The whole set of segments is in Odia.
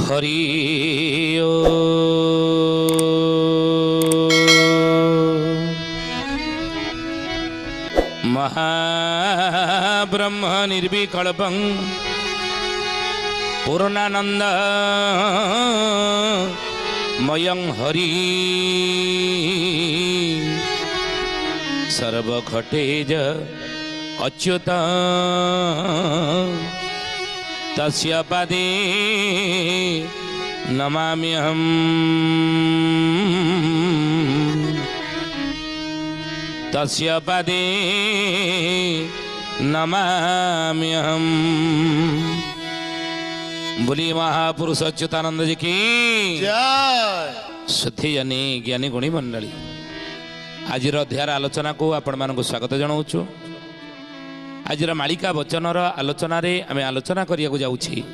हरि ओ महाब्रह्म निर्विकल्पं पूर्णानंद मयं हरि सर्वघटेज अच्युत तस्य पदे नमाम्यहम् तस्य पदे नमाम्यहम्। बोली महापुरुष अच्युतानंद जी की जय। सुधी जनी ज्ञानी गुणी मंडली आज अध्याय आलोचना को आपण मानक स्वागत जनाऊँ। आज मालिका वचनर आलोचना रे आमे आलोचना करिया को जाउछि।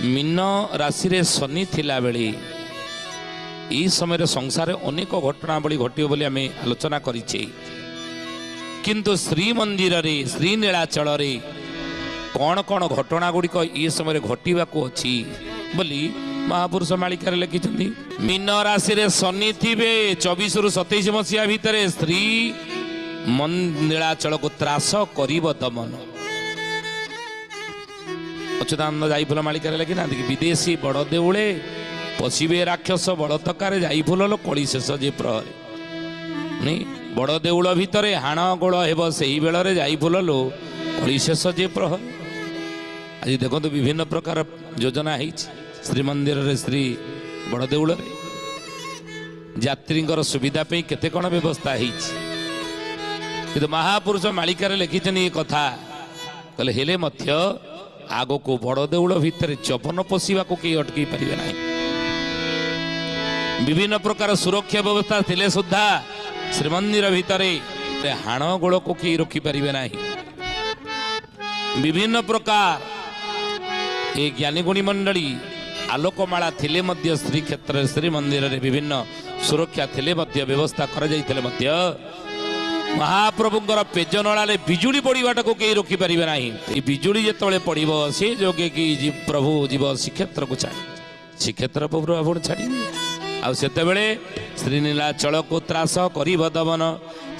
मीन राशि रे शनि थिला बेले ई समय संसार अनेक घटनावली घटियो बोली आमे आलोचना करिछे, किंतु श्री मंदिर रे श्री नीलाचल रे कौन कौन घटना गुड़िक ये समय घटवा को अच्छी बोली महापुरुष मालिका लिखिं। मीन राशि रे शनि थिबे 24 रु 27 मसीहा भितर श्री नीलाचल को त्रास करिब दमन। अच्युतानंद जाइफुल मालिका लिखि ना कि विदेशी बड़ देउळे पशिबे राक्षस बड़तकार जाइफुल लो कली शेष जे प्रहरे नहीं बड़ देउळ भितर हाण गोल हेब सेही बेलरे जाइफुल लो कली शेष जे प्रहर। आज देखो विभिन्न प्रकार योजना है श्रीमंदिर रे श्री बड़ देउल यात्री सुविधा पे केते कौन व्यवस्था है कि महापुरुष मालिका लिखिं ये कथा कहले हेले मध्य आग को बड़ देउल भितर चपन पशिवा को कई अटकई पारे ना। विभिन्न प्रकार सुरक्षा व्यवस्था थिले सुद्धा श्रीमंदिर भितर हाण गोल को कई रखी पारे ना। विभिन्न प्रकार ए ज्ञानी गुणी मंडली आलोकमाला थिले मध्य श्री क्षेत्र श्री मंदिर रे विभिन्न सुरक्षा थिले मध्य व्यवस्था करा जाइथिले मध्य महाप्रभुंकर पेजनला बिजुली पड़ाटा को कई रोकी पारे ना। बिजुली जिते पड़ब से जोगे कि प्रभु जीव श्रीक्षेत्र को छाड़ श्रीक्षेत्र प्रभु आपण छाड़ी आते श्री नीलाचल को त्रास कर दमन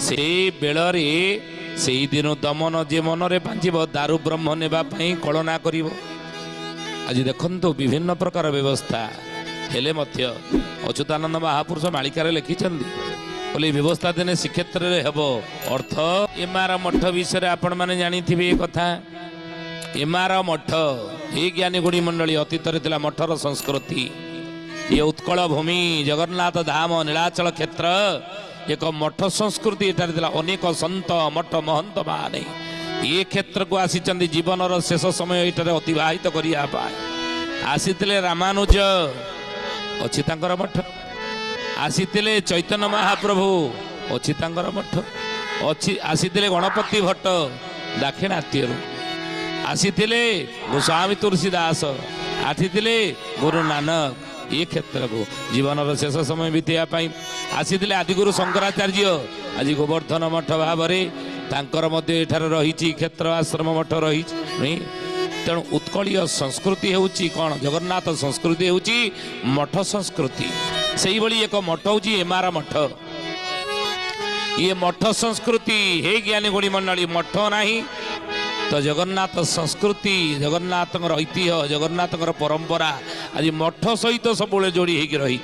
से बेलरे से दिन दमन जे मन रे बांधिब दारु ब्रह्म नेबा पई कलना करिवो। आज देखंतु विभिन्न प्रकार व्यवस्था हेले मध्य अच्युतानंद महापुरुष मालिका लिखिं बोले व्यवस्था दिने श्रीक्षेत्र रे हेबो अर्थ। एमार मठ विषय आपण माने जानी थिबे कथा। एमार मठ ए ज्ञानी गुणी मंडली अतीत रे तिला मठर संस्कृति ये उत्कल भूमि जगन्नाथ धाम नीलाचल क्षेत्र एक मठ संस्कृति एटार दिला। अनेक संत मठ महंत माने ये क्षेत्र को आसी जीवन शेष समय ये अतिवाहित करिया पाए आसीतिले। रामानुज अच्छी तांकर मठ आसीतिले, चैतन्य महाप्रभु अच्छी तांकर मठ अच्छी आसीतिले, गणपति भट्ट दाक्षिणात्य आसीतिले, गोस्वामी तुलसीदास आसीतिले, गुरु नानक ये क्षेत्र को जीवन शेष समय बीतेगा आसीतिले। आदिगुरु शंकराचार्य आज गोवर्धन मठ भाव तांकर मध्य एठार रही क्षेत्र आश्रम मठ रही। तेणु उत्कलीय संस्कृति होउची कौन जगन्नाथ संस्कृति होउची मठ संस्कृति। से भली एक मठ होउची एमार मठ। ये मठ संस्कृति हे ज्ञानी गुणी मंडली मठ नाही तो जगन्नाथ संस्कृति जगन्नाथ ऐतिह्य जगन्नाथ परंपरा आज मठ सहित सब जोड़ी होगी रही।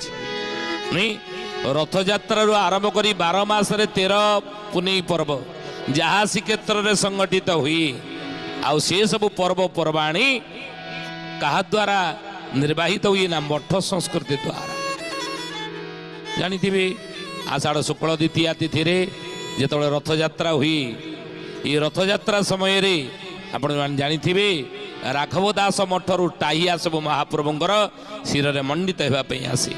रथ यात्रा आरंभ करी 12 मास 13 पुनई पर्व जहाँ श्रीक्षेत्र रे संगठित हुई आउ से सब पर्व पर्वाणी कहा द्वारा निर्वाहित हुई ना मठ संस्कृति द्वारा। जानी आषाढ़ शुक्ल द्वितीया तिथि जो रथ यात्रा हुई ये रथ यात्रा समय रे आपण जानी राघव दास मठरू टाहिया सब महाप्रभुंर शिर रे मंडित होगापी आसे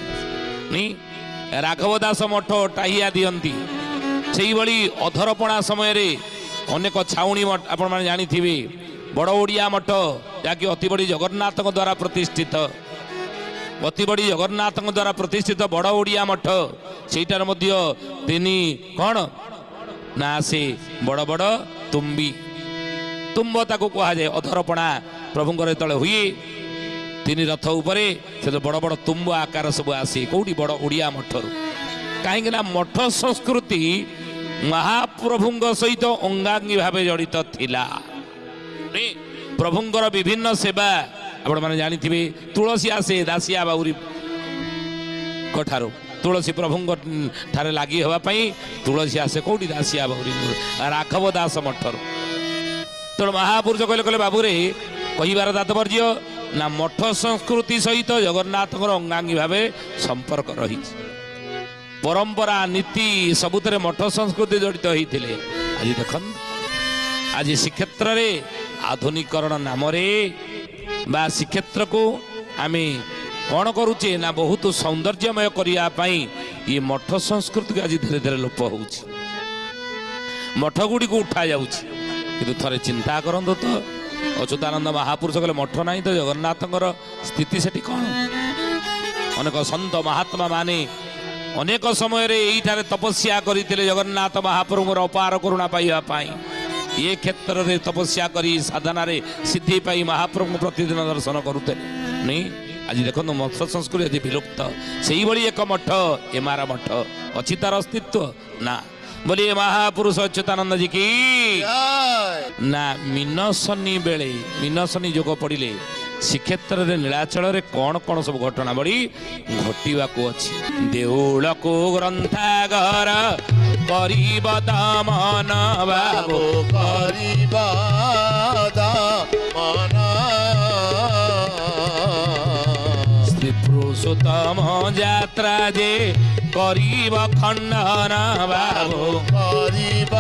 नहीं। राघव दास मठ टाहिया दियंती से अधरपणा समय रे अनेक छाउणी मठ आपण माने जानी बड़ ओडिया मठ जहाँकि अति बड़ी जगन्नाथ द्वारा प्रतिष्ठित अति बड़ी जगन्नाथ द्वारा प्रतिष्ठित बड़ ओडिया मठ सेटार मध्य तिनी कौन ना से बड़ बड़ तुम्बी तुम्ब ताको कहा जाए अधरपणा प्रभुंकर जो हुए ତିନି ରଥ ଉପରେ ସେ ବଡ଼ ବଡ଼ ତୁମ୍ବ ଆକାର ସବୁ ଆସେ କୋଉଠି ବଡ଼ ଓଡ଼ିଆ ମଠରୁ। କାହିଁକି ନା ମଠ ସଂସ୍କୃତି ମହାପ୍ରଭୁଙ୍କ ସହିତ ଅଙ୍ଗାଙ୍ଗୀ ଭାବେ ଜଡ଼ିତ ଥିଲା। ପ୍ରଭୁଙ୍କର ବିଭିନ୍ନ ସେବା ଆପଣମାନେ ଜାଣିଥିବେ। ତୁଳସୀ ଆସେ ଦାସିଆ ବାଉରୀଙ୍କ ଠାରୁ, ତୁଳସୀ ପ୍ରଭୁଙ୍କ ଠାରେ ଲାଗି ହେବା ପାଇଁ ତୁଳସୀ ଆସେ କୋଉଠି ଦାସିଆ ବାଉରୀ ରାଘବ ଦାସ ମଠରୁ। ତେଣୁ ମହାପୁରୁଷ କହିଲେ ବାବୁରେ କହିବାର ତାତ୍ପର୍ଯ୍ୟ ନା ମଠ ସଂସ୍କୃତି ସହିତ ଜଗନ୍ନାଥଙ୍କର ଅଙ୍ଗାଙ୍ଗୀ ଭାବେ ସମ୍ପର୍କ ରହିଛି। ପରମ୍ପରା ନୀତି ସବୁଥିରେ ମଠ ସଂସ୍କୃତି ଜଡ଼ିତ ହୋଇଥିଲେ। ଆଜି ଦେଖନ୍ତୁ ଆଜି ଶ୍ରୀକ୍ଷେତ୍ରରେ ଆଧୁନିକରଣ ନାମରେ ବା ଶ୍ରୀକ୍ଷେତ୍ରକୁ ଆମେ କ'ଣ କରୁଛେ ନା ବହୁତ ସୌନ୍ଦର୍ଯ୍ୟମୟ କରିବା ପାଇଁ ଏ ମଠ ସଂସ୍କୃତିକୁ ଆଜି ଧୀରେ ଧୀରେ ଲୋପ ହେଉଛି। ମଠ ଗୁଡ଼ିକୁ ଉଠାଯାଉଛି। କିନ୍ତୁ ଥରେ ଚିନ୍ତା କରନ୍ତୁ ତ, ଅଚ୍ୟୁତାନନ୍ଦ ମହାପୁରୁଷ କହିଲେ ମଠ ନାହିଁ ତ ଜଗନ୍ନାଥଙ୍କର ସ୍ଥିତି ସେଠି କ'ଣ? ଅନେକ ସନ୍ଥ ମହାତ୍ମା ମାନେ ଅନେକ ସମୟରେ ଏଇଠାରେ ତପସ୍ୟା କରିଥିଲେ ଜଗନ୍ନାଥ ମହାପ୍ରଭୁଙ୍କର ଅପାର କରୁଣା ପାଇବା ପାଇଁ। ଏ କ୍ଷେତ୍ରରେ ତପସ୍ୟା କରି ସାଧନାରେ ସିଦ୍ଧି ପାଇ ମହାପ୍ରଭୁଙ୍କୁ ପ୍ରତିଦିନ ଦର୍ଶନ କରୁଥିଲେ। ନାଇଁ ଆଜି ଦେଖନ୍ତୁ ମଠ ସଂସ୍କୃତି ଆଜି ବିଲୁପ୍ତ। ସେଇଭଳି ଏକ ମଠ ଏମାର ମଠ ଅଛି, ତାର ଅସ୍ତିତ୍ୱ ନା ବୋଲି ମହାପୁରୁଷ ଅଚ୍ୟୁତାନନ୍ଦଜୀ କି ନା ମିନଶନି ବେଳେ ମିନଶନି ଯୋଗ ପଡ଼ିଲେ ଶ୍ରୀକ୍ଷେତ୍ରରେ ନୀଳାଚଳରେ କ'ଣ କ'ଣ ସବୁ ଘଟଣା ବଳି ଘଟିବାକୁ ଅଛି। ଦେଉଳକୁ ଗ୍ରନ୍ଥାଗାର କରିବ ଦମନ ବାବୁ କରିବ ଦମନ ଶ୍ରୀ ପୁରୁଷୋତ୍ତମ ଯାତ୍ରା ଯେ କରିବ ଖଣ୍ଡନ ବାବୁ କରିବ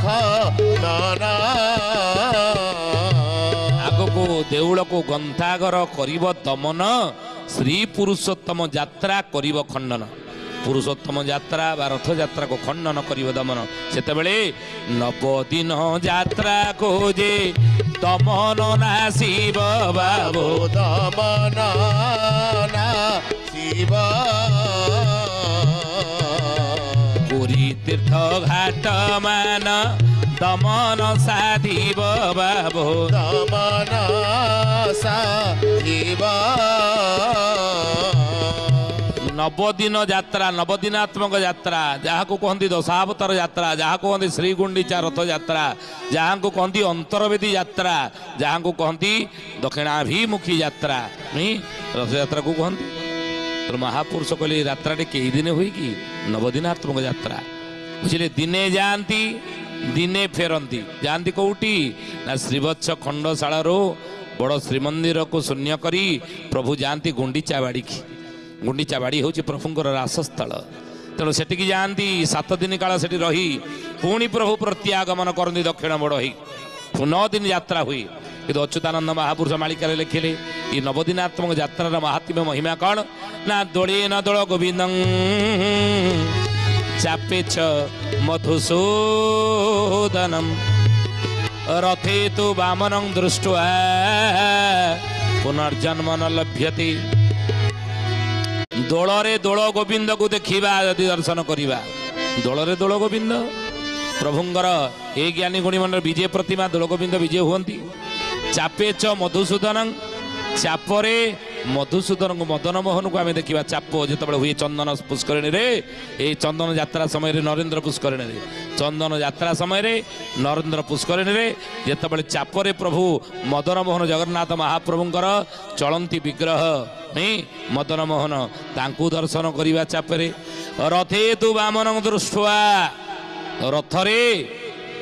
ଖଣ୍ଡନ ଆଗକୁ ଦେଉଳକୁ ଗ୍ରନ୍ଥାଗାର କରିବ ଦମନ, ଶ୍ରୀ ପୁରୁଷୋତ୍ତମ ଯାତ୍ରା କରିବ ଖଣ୍ଡନ। ପୁରୁଷୋତ୍ତମ ଯାତ୍ରା ବା ରଥଯାତ୍ରାକୁ ଖଣ୍ଡନ କରିବ ଦମନ। ସେତେବେଳେ ନବଦିନ ଯାତ୍ରାକୁ ଯେ ଦମନ ନାସିବ ବାବୁ ଦମନ ନାସିବ ପୁରୀ ତୀର୍ଥ ଘାଟ ମାନ ଦମନ ସାଧିବ ବାବୁ ଦମନ ସାଧିବ ନବଦିନ ଯାତ୍ରା, ନବଦିନାତ୍ମକ ଯାତ୍ରା ଯାହାକୁ କହନ୍ତି ଦଶାବତାର ଯାତ୍ରା, ଯାହାକୁ କହନ୍ତି ଶ୍ରୀଗୁଣ୍ଡିଚା ରଥଯାତ୍ରା, ଯାହାକୁ କହନ୍ତି ଅନ୍ତର୍ବେଦୀ ଯାତ୍ରା, ଯାହାକୁ କହନ୍ତି ଦକ୍ଷିଣାଭିମୁଖୀ ଯାତ୍ରା, ରଥଯାତ୍ରାକୁ କହନ୍ତି। ମହାପୁରୁଷ କହିଲେ ଏ ଯାତ୍ରାଟି କେଇ ଦିନେ ହୁଏ କି? ନବଦିନାତ୍ମକ ଯାତ୍ରା ବୁଝିଲେ। ଦିନେ ଯାଆନ୍ତି ଦିନେ ଫେରନ୍ତି। ଯାଆନ୍ତି କୋଉଠି ନା ଶ୍ରୀବତ୍ସ ଖଣ୍ଡଶାଳାରୁ ବଡ଼ ଶ୍ରୀମନ୍ଦିରକୁ ଶୂନ୍ୟ କରି ପ୍ରଭୁ ଯାଆନ୍ତି ଗୁଣ୍ଡିଚା ବାଡ଼ିକି। ଗୁଣ୍ଡିଚା ବାଡ଼ି ହେଉଛି ପ୍ରଭୁଙ୍କର ରାସସ୍ଥଳ। ତେଣୁ ସେଠିକି ଯାଆନ୍ତି, 7 ଦିନ କାଳ ସେଠି ରହି ପୁଣି ପ୍ରଭୁ ପ୍ରତ୍ୟାଗମନ କରନ୍ତି ଦକ୍ଷିଣ ବଡ଼ ହୋଇ। 9 ଦିନ ଯାତ୍ରା ହୁଏ। କିନ୍ତୁ ଅଚ୍ୟୁତାନନ୍ଦ ମହାପୁରୁଷ ମାଳିକାରେ ଲେଖିଲେ ଏ ନବଦିନାତ୍ମକ ଯାତ୍ରାର ମାହାତ୍ମ୍ୟ ମହିମା କ'ଣ ନା ଦୋଳେ ନ ଦୋଳ ଗୋବିନ୍ଦ ଚାପେଛ ମଧୁସୂଦନମ ରଥେ ତୁ ବାମନଂ ଦୃଷ୍ଟ୍ୱା ପୁନର୍ଜନ୍ମ ନ ଲଭ୍ୟତେ। ଦୋଳରେ ଦୋଳ ଗୋବିନ୍ଦକୁ ଦେଖିବା, ଯଦି ଦର୍ଶନ କରିବା ଦୋଳରେ ଦୋଳ ଗୋବିନ୍ଦ ପ୍ରଭୁଙ୍କର ଏ ଜ୍ଞାନୀ ଗୁଣୀମଣ୍ଡଳ ବିଜେ ପ୍ରତିମା ଦୋଳ ଗୋବିନ୍ଦ ବିଜେ ହୁଅନ୍ତି। ଚାପେଚ ମଧୁସୂଦନ, ଚାପରେ ମଧୁସୂଦନଙ୍କୁ ମଦନ ମୋହନକୁ ଆମେ ଦେଖିବା। ଚାପ ଯେତେବେଳେ ହୁଏ ଚନ୍ଦନ ପୁଷ୍କରିଣୀରେ, ଏଇ ଚନ୍ଦନ ଯାତ୍ରା ସମୟରେ ନରେନ୍ଦ୍ର ପୁଷ୍କରିଣୀରେ, ଚନ୍ଦନ ଯାତ୍ରା ସମୟରେ ନରେନ୍ଦ୍ର ପୁଷ୍କରିଣୀରେ ଯେତେବେଳେ ଚାପରେ ପ୍ରଭୁ ମଦନ ମୋହନ ଜଗନ୍ନାଥ ମହାପ୍ରଭୁଙ୍କର ଚଳନ୍ତି ବିଗ୍ରହ ମଦନ ମୋହନ, ତାଙ୍କୁ ଦର୍ଶନ କରିବା ଚାପରେ। ରଥେ ତୁ ବାମନ ଦୃଷ୍ଟ୍ୱା, ରଥରେ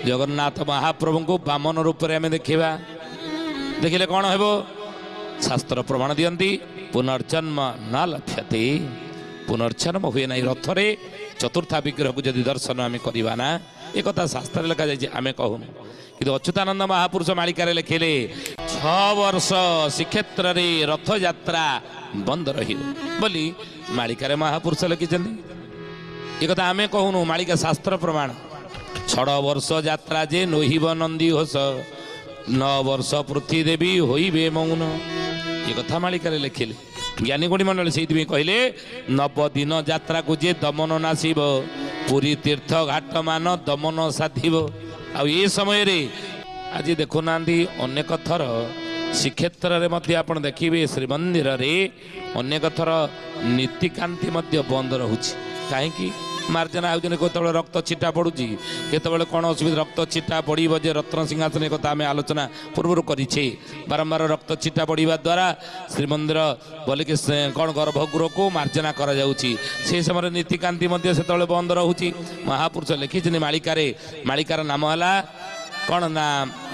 ଜଗନ୍ନାଥ ମହାପ୍ରଭୁଙ୍କୁ ବାମନ ରୂପରେ ଆମେ ଦେଖିବା। ଦେଖିଲେ କ'ଣ ହେବ? ଶାସ୍ତ୍ର ପ୍ରମାଣ ଦିଅନ୍ତି ପୁନର୍ଜନ୍ମ ନ ଲଭ୍ୟତେ, ପୁନର୍ଜନ୍ମ ହୁଏ ନାହିଁ। ରଥରେ ଚତୁର୍ଥା ବିଗ୍ରହକୁ ଯଦି ଦର୍ଶନ ଆମେ କରିବା ନା, ଏକଥା ଶାସ୍ତ୍ରରେ ଲେଖାଯାଇଛି, ଆମେ କହୁନୁ। କିନ୍ତୁ ଅଚ୍ୟୁତାନନ୍ଦ ମହାପୁରୁଷ ମାଳିକାରେ ଲେଖିଲେ 6 ବର୍ଷ ଶ୍ରୀକ୍ଷେତ୍ରରେ ରଥଯାତ୍ରା ବନ୍ଦ ରହିବ ବୋଲି ମାଳିକାରେ ମହାପୁରୁଷ ଲେଖିଛନ୍ତି। ଏକଥା ଆମେ କହୁନୁ, ମାଳିକା ଶାସ୍ତ୍ର ପ୍ରମାଣ। 6 ବର୍ଷ ଯାତ୍ରା ଯେ ନୋହିବ ନନ୍ଦୀ ଘୋଷ, 9 ବର୍ଷ ପୃଥ୍ୱୀ ଦେବୀ ହୋଇବେ ମୌନ, ଏ କଥା ମାଳିକାରେ ଲେଖିଲେ ଜ୍ଞାନୀ ଗୁଣୀ ମଣ୍ଡଳୀ। ସେଇଥିପାଇଁ କହିଲେ 9 ଦିନ ଯାତ୍ରାକୁ ଯେ ଦମନ ନାସିବ, ପୁରୀ ତୀର୍ଥ ଘାଟ ମାନ ଦମନ ସାଧିବ। ଆଉ ଏ ସମୟରେ ଆଜି ଦେଖୁନାହାନ୍ତି ଅନେକ ଥର ଶ୍ରୀକ୍ଷେତ୍ରରେ ମଧ୍ୟ ଆପଣ ଦେଖିବେ ଶ୍ରୀମନ୍ଦିରରେ ଅନେକ ଥର ନୀତିକାନ୍ତି ମଧ୍ୟ ବନ୍ଦ ରହୁଛି। କାହିଁକି? ମାର୍ଜନା ହେଉଛନ୍ତି, କେତେବେଳେ ରକ୍ତ ଛିଟା ପଡ଼ୁଛି, କେତେବେଳେ କ'ଣ ଅସୁବିଧା, ରକ୍ତ ଛିଟା ପଡ଼ିବ ଯେ ରତ୍ନ ସିଂହାସନ କଥା ଆମେ ଆଲୋଚନା ପୂର୍ବରୁ କରିଛେ। ବାରମ୍ବାର ରକ୍ତ ଛିଟା ପଡ଼ିବା ଦ୍ୱାରା ଶ୍ରୀମନ୍ଦିର ବୋଲିକି କ'ଣ ଗର୍ଭଗୃହକୁ ମାର୍ଜନା କରାଯାଉଛି। ସେ ସମୟରେ ନୀତିକାନ୍ତି ମଧ୍ୟ ସେତେବେଳେ ବନ୍ଦ ରହୁଛି। ମହାପୁରୁଷ ଲେଖିଛନ୍ତି ମାଳିକାରେ, ମାଳିକାର ନାମ ହେଲା କ'ଣ ନା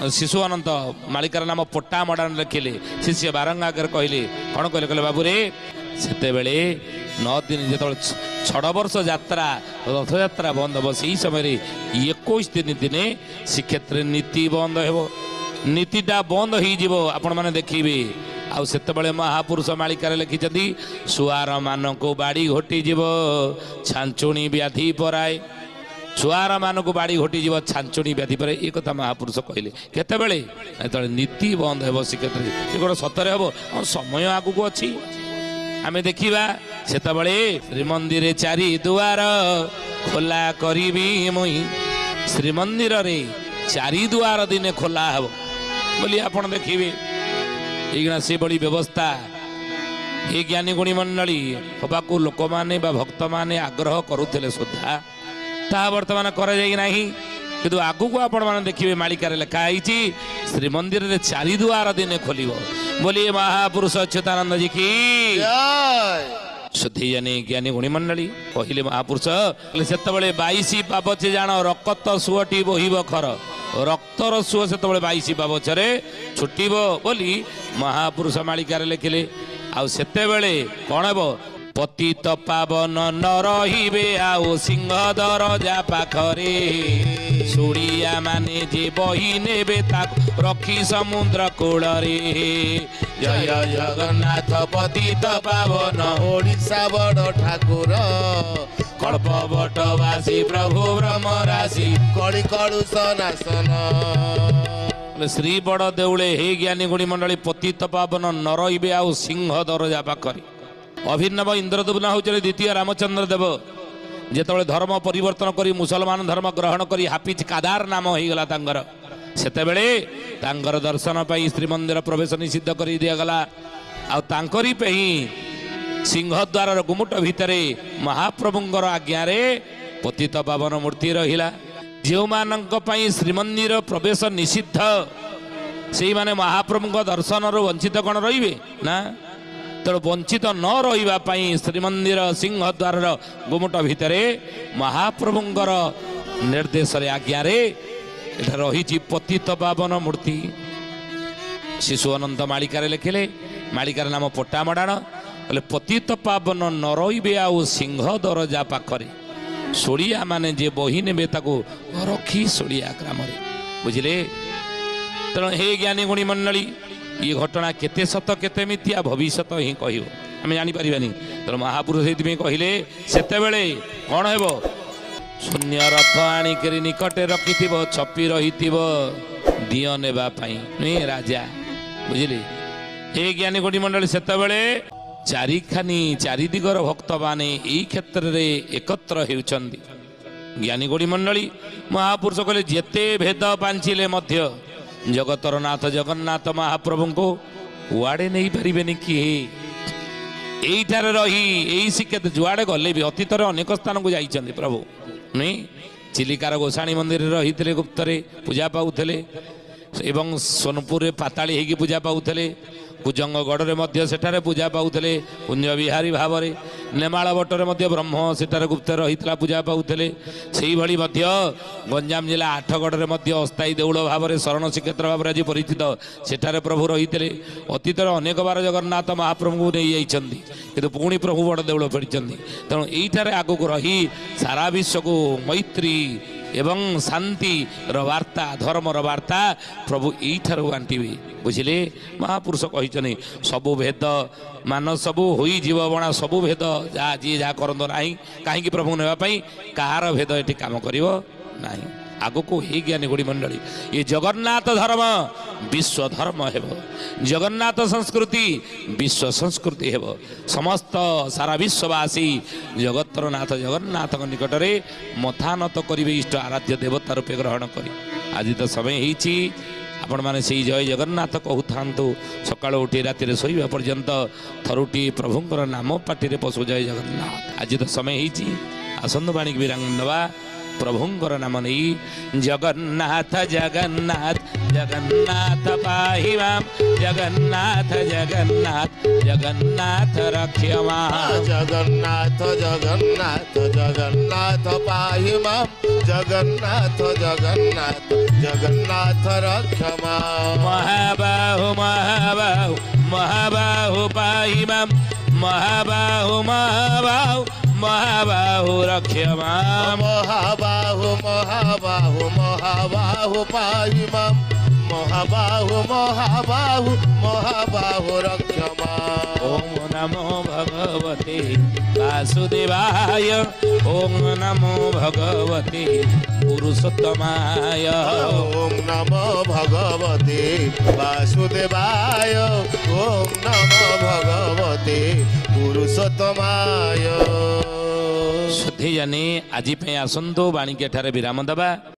ଶିଶୁ ଅନନ୍ତ, ମାଳିକାର ନାମ ପଟ୍ଟା ମଡ଼ାନ ଲେଖିଲେ। ଶିଷ୍ୟ ବାରଙ୍ଗ ଆଗରେ କହିଲେ, କ'ଣ କହିଲେ? କହିଲେ ବାବୁରେ, ସେତେବେଳେ 9 ଦିନ ଯେତେବେଳେ 6 ବର୍ଷ ଯାତ୍ରା ରଥଯାତ୍ରା ବନ୍ଦ ହେବ, ସେହି ସମୟରେ 21 ଦିନେ ଶ୍ରୀକ୍ଷେତ୍ରରେ ନୀତି ବନ୍ଦ ହେବ। ନୀତିଟା ବନ୍ଦ ହେଇଯିବ, ଆପଣମାନେ ଦେଖିବେ। ଆଉ ସେତେବେଳେ ମହାପୁରୁଷ ମାଳିକାରେ ଲେଖିଛନ୍ତି, ସୁଆରମାନଙ୍କୁ ବାଡ଼ି ଘୋଟିଯିବ, ଛାଞ୍ଚୁଣି ବ୍ୟାଧି ପରାଏ। ସୁଆରମାନଙ୍କୁ ବାଡ଼ି ଘୋଟିଯିବ, ଛାଞ୍ଚୁଣି ବ୍ୟାଧି ପରାଏ। ଏ କଥା ମହାପୁରୁଷ କହିଲେ। କେତେବେଳେ? ଯେତେବେଳେ ନୀତି ବନ୍ଦ ହେବ ଶ୍ରୀକ୍ଷେତ୍ରରେ। ଏ କ'ଣ ସତରେ ହେବ? ସମୟ ଆଗକୁ ଅଛି, ଆମେ ଦେଖିବା। ସେତେବେଳେ ଶ୍ରୀମନ୍ଦିରରେ 4 ଦୁଆର ଖୋଲା କରିବି ମୁଇଁ। ଶ୍ରୀମନ୍ଦିରରେ 4 ଦୁଆର ଦିନେ ଖୋଲା ହେବ ବୋଲି ଆପଣ ଦେଖିବେ। ଏଇନା ସେଭଳି ବ୍ୟବସ୍ଥା ଏ ଜ୍ଞାନୀ ଗୁଣୀ ମଣ୍ଡଳୀ ହେବାକୁ ଲୋକମାନେ ବା ଭକ୍ତମାନେ ଆଗ୍ରହ କରୁଥିଲେ ସୁଦ୍ଧା ତାହା ବର୍ତ୍ତମାନ କରାଯାଇ ନାହିଁ। କିନ୍ତୁ ଆଗକୁ ଆପଣମାନେ ଦେଖିବେ ମାଳିକାରେ ଲେଖା ହେଇଛି, ଶ୍ରୀମନ୍ଦିରରେ 4 ଦୁଆର ଦିନେ ଖୋଲିବ ବୋଲି ମହାପୁରୁଷ ଅଚ୍ୟୁତାନନ୍ଦ ଜୀ କି ଶୁଦ୍ଧି ଜାନି ଜ୍ଞାନୀ ଗୁଣୀ ମଣ୍ଡଳୀ କହିଲେ। ମହାପୁରୁଷ ସେତେବେଳେ 22 ପାବଛେ ଜାଣ ରକ୍ତ ସୁଅଟି ବୋହିବ ଖର। ରକ୍ତର ସୁଅ ସେତେବେଳେ 22 ପାବଛରେ ଛୁଟିବ ବୋଲି ମହାପୁରୁଷ ମାଳିକାରେ ଲେଖିଲେ। ଆଉ ସେତେବେଳେ କ'ଣ ହେବ? ପତିତ ପାବନ ନ ରହିବେ ଆଉ ସିଂହ ଦରଜା ପାଖରେ। ସୁଡ଼ିଆ ମାନେ ଯେ ବହି ନେବେ ତାକୁ ରଖି ସମୁଦ୍ର କୂଳରେ। ଜୟ ଜଗନ୍ନାଥ ପତିତ ପାବନ ଓଡ଼ିଶା ବଡ଼ ଠାକୁର କଳ୍ପବଟବାସୀ ପ୍ରଭୁ ବ୍ରହ୍ମ ରାଶି କଳି କଳୁଷ ନାଶନ। ଶ୍ରୀ ବଡ଼ ଦେଉଳେ ହେ ଜ୍ଞାନୀ ଗୁଣୀ ମଣ୍ଡଳୀ ପତିତ ପାବନ ନ ରହିବେ ଆଉ ସିଂହ ଦରଜା ପାଖରେ। ଅଭିନବ ଇନ୍ଦ୍ରଦୁମ୍ନ ହେଉଛନ୍ତି ଦ୍ୱିତୀୟ ରାମଚନ୍ଦ୍ର ଦେବ। ଯେତେବେଳେ ଧର୍ମ ପରିବର୍ତ୍ତନ କରି ମୁସଲମାନ ଧର୍ମ ଗ୍ରହଣ କରି ହାଫିଜ କାଦାର ନାମ ହେଇଗଲା ତାଙ୍କର, ସେତେବେଳେ ତାଙ୍କର ଦର୍ଶନ ପାଇଁ ଶ୍ରୀମନ୍ଦିର ପ୍ରବେଶ ନିଷିଦ୍ଧ କରି ଦିଆଗଲା। ଆଉ ତାଙ୍କରି ପାଇଁ ସିଂହଦ୍ୱାରର ଗୁମୁଟ ଭିତରେ ମହାପ୍ରଭୁଙ୍କର ଆଜ୍ଞାରେ ପତିତ ପାବନ ମୂର୍ତ୍ତି ରହିଲା। ଯେଉଁମାନଙ୍କ ପାଇଁ ଶ୍ରୀମନ୍ଦିର ପ୍ରବେଶ ନିଷିଦ୍ଧ, ସେଇମାନେ ମହାପ୍ରଭୁଙ୍କ ଦର୍ଶନରୁ ବଞ୍ଚିତ କ'ଣ ରହିବେ? ନା। ତେଣୁ ବଞ୍ଚିତ ନ ରହିବା ପାଇଁ ଶ୍ରୀମନ୍ଦିର ସିଂହଦ୍ୱାରର ଗୁମୁଟ ଭିତରେ ମହାପ୍ରଭୁଙ୍କର ନିର୍ଦ୍ଦେଶରେ ଆଜ୍ଞାରେ ଏଟା ରହିଛି ପତିତ ପାବନ ମୂର୍ତ୍ତି। ଶିଶୁ ଅନନ୍ତ ମାଳିକାରେ ଲେଖିଲେ, ମାଳିକାର ନାମ ପଟ୍ଟା ମଡ଼ାଣ। କହିଲେ ପତିତ ପାବନ ନ ରହିବେ ଆଉ ସିଂହ ଦରଜା ପାଖରେ। ସୁଡ଼ିଆ ମାନେ ଯେ ବହି ନେବେ ତାକୁ ରଖି ସୁଡ଼ିଆ ଗ୍ରାମରେ। ବୁଝିଲେ? ତେଣୁ ହେ ଜ୍ଞାନୀ ଗୁଣୀ ମଣ୍ଡଳୀ, ଇଏ ଘଟଣା କେତେ ସତ କେତେ ମିଥ୍ୟା ଭବିଷ୍ୟତ ହିଁ କହିବ, ଆମେ ଜାଣିପାରିବାନି। ତେଣୁ ମହାପୁରୁଷ ସେଇଥିପାଇଁ କହିଲେ, ସେତେବେଳେ କ'ଣ ହେବ? ଶୂନ୍ୟ ରଥ ଆଣିକରି ନିକଟରେ ରଖିଥିବ, ଛପି ରହିଥିବ ଦିଅ ନେବା ପାଇଁ ନୁହେଁ ରାଜା। ବୁଝିଲେ? ହେ ଜ୍ଞାନୀ ଗୁଣୀ ମଣ୍ଡଳୀ, ସେତେବେଳେ ଚାରି ଦିଗର ଭକ୍ତମାନେ ଏଇ କ୍ଷେତ୍ରରେ ଏକତ୍ର ହେଉଛନ୍ତି। ଜ୍ଞାନୀ ଗୁଣୀ ମଣ୍ଡଳୀ ମହାପୁରୁଷ କହିଲେ, ଯେତେ ଭେଦ ପାଞ୍ଚିଲେ ମଧ୍ୟ ଜଗତର ନାଥ ଜଗନ୍ନାଥ ମହାପ୍ରଭୁଙ୍କୁ କୁଆଡ଼େ ନେଇପାରିବେନି କିଏ। ଏଇଠାରେ ରହି ଏଇ ଶ୍ରୀକ୍ଷେତ୍ର ଯୁଆଡ଼େ ଗଲେ ବି, ଅତୀତରେ ଅନେକ ସ୍ଥାନକୁ ଯାଇଛନ୍ତି ପ୍ରଭୁ ନୁହେଁ। ଚିଲିକାର ଗୋସାଣୀ ମନ୍ଦିରରେ ରହିଥିଲେ, ଗୁପ୍ତରେ ପୂଜା ପାଉଥିଲେ, ଏବଂ ସୋନପୁରରେ ପାତାଳି ହେଇକି ପୂଜା ପାଉଥିଲେ। କୁଜଙ୍ଗଗଡ଼ରେ ମଧ୍ୟ ସେଠାରେ ପୂଜା ପାଉଥିଲେ କୁଞ୍ଜ ବିହାରୀ ଭାବରେ। ନେମାଳ ବଟରେ ମଧ୍ୟ ବ୍ରହ୍ମ ସେଠାରେ ଗୁପ୍ତରେ ରହିଥିଲା, ପୂଜା ପାଉଥିଲେ। ସେଇଭଳି ମଧ୍ୟ ଗଞ୍ଜାମ ଜିଲ୍ଲା ଆଠଗଡ଼ରେ ମଧ୍ୟ ଅସ୍ଥାୟୀ ଦେଉଳ ଭାବରେ ଶରଣ ଶ୍ରୀକ୍ଷେତ୍ର ଭାବରେ ଆଜି ପରିଚିତ, ସେଠାରେ ପ୍ରଭୁ ରହିଥିଲେ। ଅତୀତରେ ଅନେକ ବାର ଜଗନ୍ନାଥ ମହାପ୍ରଭୁଙ୍କୁ ନେଇଯାଇଛନ୍ତି, କିନ୍ତୁ ପୁଣି ପ୍ରଭୁ ବଡ଼ ଦେଉଳ ଫେରିଛନ୍ତି। ତେଣୁ ଏଇଠାରେ ଆଗକୁ ରହି ସାରା ବିଶ୍ୱକୁ ମୈତ୍ରୀ ଏବଂ ଶାନ୍ତିର ବାର୍ତ୍ତା, ଧର୍ମର ବାର୍ତ୍ତା ପ୍ରଭୁ ଏଇଠାରୁ ବାଣ୍ଟିବେ। ବୁଝିଲେ? ମହାପୁରୁଷ କହିଛନ୍ତି, ସବୁ ଭେଦ ମାନ ସବୁ ହୋଇଯିବ ବଣା, ସବୁ ଭେଦ ଯାହା ଯିଏ ଯାହା କରନ୍ତୁ ନାହିଁ, କାହିଁକି ପ୍ରଭୁଙ୍କୁ ନେବା ପାଇଁ କାହାର ଭେଦ ଏଠି କାମ କରିବ ନାହିଁ। ଆଗକୁ ହେ ଜ୍ଞାନୀ ଗୁଣୀ ମଣ୍ଡଳୀ, ଏ ଜଗନ୍ନାଥ ଧର୍ମ ବିଶ୍ୱ ଧର୍ମ ହେବ, ଜଗନ୍ନାଥ ସଂସ୍କୃତି ବିଶ୍ୱ ସଂସ୍କୃତି ହେବ। ସମସ୍ତ ସାରା ବିଶ୍ୱବାସୀ ଜଗତର ନାଥ ଜଗନ୍ନାଥଙ୍କ ନିକଟରେ ମଥାନତ କରିବେ, ଇଷ୍ଟ ଆରାଧ୍ୟ ଦେବତା ରୂପେ ଗ୍ରହଣ କରି। ଆଜି ତ ସମୟ ହେଇଛି, आपण मैंने से जय जगन्नाथ कहूँ सकाल उठी राति शोवा पर्यंत थरुटी प्रभुंर नाम पार्टी पशु जय जगन्नाथ। आज तो समय होती आसंद बाणी विरांग नवा प्रभुंर नाम नहीं जगन्नाथ जगन्नाथ जगन्नाथ पाहि मां जगन्नाथ जगन्नाथ जगन्नाथ रक्ष मां जगन्नाथ जगन्नाथ जगन्नाथ पाहि मां जगन्नाथ जगन्नाथ जगन्नाथ रक्ष मां महाबाहु महाबाहु महाबाहु पाहि मां महाबाहु महाबाहु महाबाहु रक्ष मां महाबाहु महाबाहु महाबाहु पाहि मां महाबाहु महाबाहु महाबाहु रक्ष मां ओम नमो भगवते वासुदेवाय ओम नमो भगवते पुरुषोत्तमाय ओम नमो भगवते वासुदेवाय ओम नमो भगवते पुरुषोत्तमाय। शुद्धि जानी आज आसंतु बाणिज्य ठारे विराम दबा।